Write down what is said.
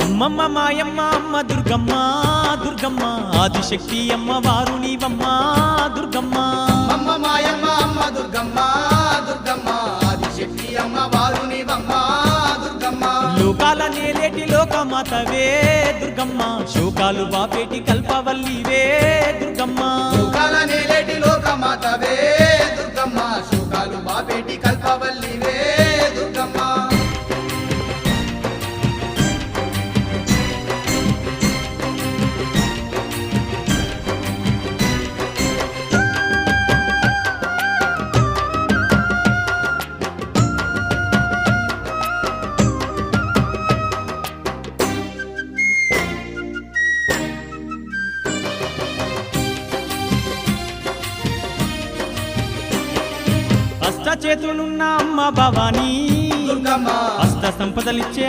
అమ్మమ్మ మాయమ్మ అమ్మ దుర్గమ్మ దుర్గమ్మ ఆదిశక్తి అమ్మ వారు నీవమ్మ దుర్గమ్మ అమ్మ మాయమ్మ అమ్మ దుర్గమ్మ దుర్గమ్మ ఆదిశక్తి అమ్మ వారు నీవమ్మ దుర్గమ్మ లోకాల నేలేటి లోకమాతవే దుర్గమ్మ శోకాలు బాపేటి కల్పవల్లివే దుర్గమ్మ లోకాల నేలేటి లోకమాతవే దుర్గమ్మ శోకాలు బాపేటి కల్పవల్లివే దుర్గమ్మ అష్ట చేతులున్న అమ్మ భవానీ దుర్గమ్మ అష్ట సంపదలిచ్చే